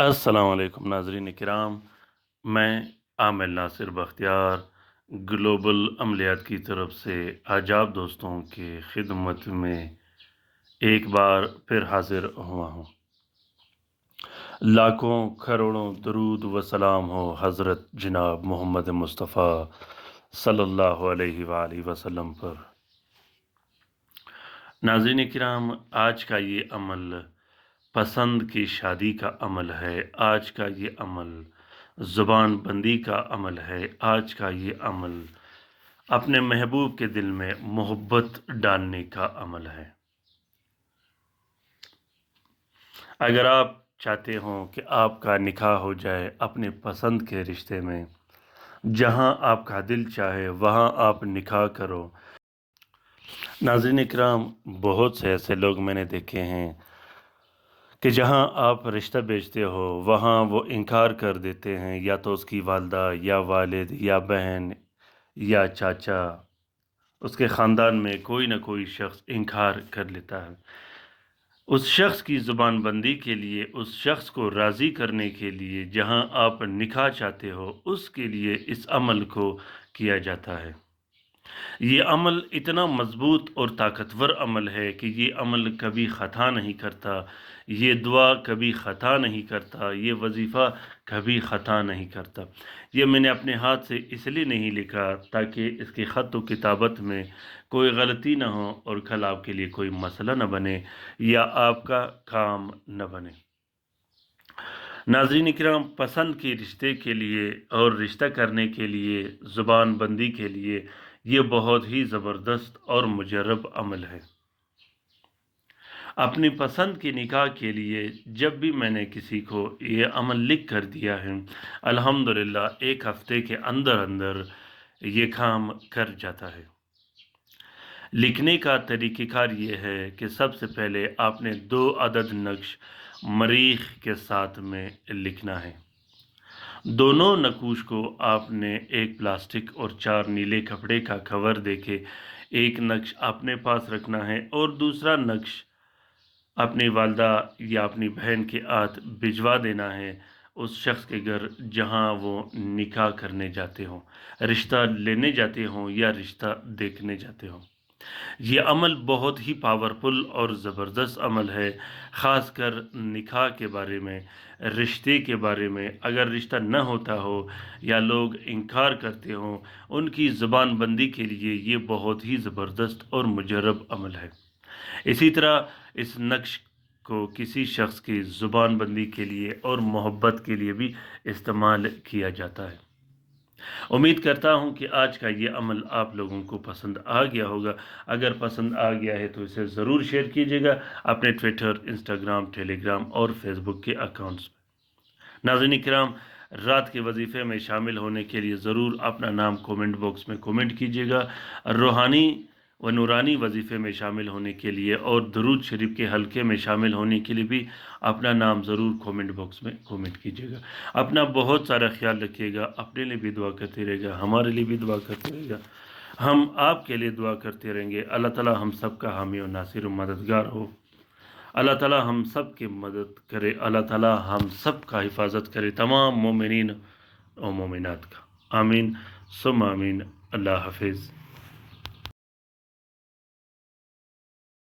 السلام علیکم ناظرین کرام، میں عامر ناصر بختیار گلوبل عملیات کی طرف سے آج آپ دوستوں کی خدمت میں ایک بار پھر حاضر ہوا ہوں۔ لاکھوں کروڑوں درود و سلام ہو حضرت جناب محمد مصطفیٰ صلی اللہ علیہ وآلہ وسلم پر۔ ناظرین کرام، آج کا یہ عمل پسند کی شادی کا عمل ہے، آج کا یہ عمل زبان بندی کا عمل ہے، آج کا یہ عمل اپنے محبوب کے دل میں محبت ڈالنے کا عمل ہے۔ اگر آپ چاہتے ہوں کہ آپ کا نکاح ہو جائے اپنے پسند کے رشتے میں، جہاں آپ کا دل چاہے وہاں آپ نکاح کرو۔ ناظرین اکرام، بہت سے ایسے لوگ میں نے دیکھے ہیں کہ جہاں آپ رشتہ بیچتے ہو وہاں وہ انکار کر دیتے ہیں، یا تو اس کی والدہ یا والد یا بہن یا چاچا، اس کے خاندان میں کوئی نہ کوئی شخص انکار کر لیتا ہے۔ اس شخص کی زبان بندی کے لیے، اس شخص کو راضی کرنے کے لیے جہاں آپ نکاح چاہتے ہو، اس کے لیے اس عمل کو کیا جاتا ہے۔ یہ عمل اتنا مضبوط اور طاقتور عمل ہے کہ یہ عمل کبھی خطا نہیں کرتا، یہ دعا کبھی خطا نہیں کرتا، یہ وظیفہ کبھی خطا نہیں کرتا۔ یہ میں نے اپنے ہاتھ سے اس لیے نہیں لکھا تاکہ اس کی خط و کتابت میں کوئی غلطی نہ ہو اور کل آپ کے لیے کوئی مسئلہ نہ بنے یا آپ کا کام نہ بنے۔ ناظرین اکرام، پسند کے رشتے کے لیے اور رشتہ کرنے کے لیے، زبان بندی کے لیے، یہ بہت ہی زبردست اور مجرب عمل ہے۔ اپنی پسند کے نکاح کے لیے جب بھی میں نے کسی کو یہ عمل لکھ کر دیا ہے، الحمدللہ ایک ہفتے کے اندر اندر یہ کام کر جاتا ہے۔ لکھنے کا طریقہ کار یہ ہے کہ سب سے پہلے آپ نے 2 عدد نقش مریخ کے ساتھ میں لکھنا ہے۔ دونوں نقوش کو آپ نے ایک پلاسٹک اور 4 نیلے کپڑے کا کور دے کے ایک نقش اپنے پاس رکھنا ہے اور دوسرا نقش اپنی والدہ یا اپنی بہن کے ہاتھ بھجوا دینا ہے اس شخص کے گھر جہاں وہ نکاح کرنے جاتے ہوں، رشتہ لینے جاتے ہوں یا رشتہ دیکھنے جاتے ہوں۔ یہ عمل بہت ہی پاورفل اور زبردست عمل ہے، خاص کر نکاح کے بارے میں، رشتے کے بارے میں۔ اگر رشتہ نہ ہوتا ہو یا لوگ انکار کرتے ہوں، ان کی زبان بندی کے لیے یہ بہت ہی زبردست اور مجرب عمل ہے۔ اسی طرح اس نقش کو کسی شخص کی زبان بندی کے لیے اور محبت کے لیے بھی استعمال کیا جاتا ہے۔ امید کرتا ہوں کہ آج کا یہ عمل آپ لوگوں کو پسند آ گیا ہوگا۔ اگر پسند آ گیا ہے تو اسے ضرور شیئر کیجیے گا اپنے ٹویٹر، انسٹاگرام، ٹیلی گرام اور فیس بک کے اکاؤنٹس میں۔ ناظرین کرام، رات کے وظیفے میں شامل ہونے کے لیے ضرور اپنا نام کومنٹ باکس میں کومنٹ کیجیے گا۔ روحانی و نورانی وظیفے میں شامل ہونے کے لیے اور درود شریف کے حلقے میں شامل ہونے کے لیے بھی اپنا نام ضرور کومنٹ باکس میں کومنٹ کیجیے گا۔ اپنا بہت سارا خیال رکھیے گا، اپنے لیے بھی دعا کرتے رہے گا، ہمارے لیے بھی دعا کرتے رہے گا، ہم آپ کے لیے دعا کرتے رہیں گے۔ اللہ تعالی ہم سب کا حامی و ناصر و مددگار ہو۔ اللہ تعالی ہم سب کی مدد کرے، اللہ تعالی ہم سب کا حفاظت کرے، تمام مومنین و مومنات کا۔ آمین ثم آمین۔ اللہ حافظ۔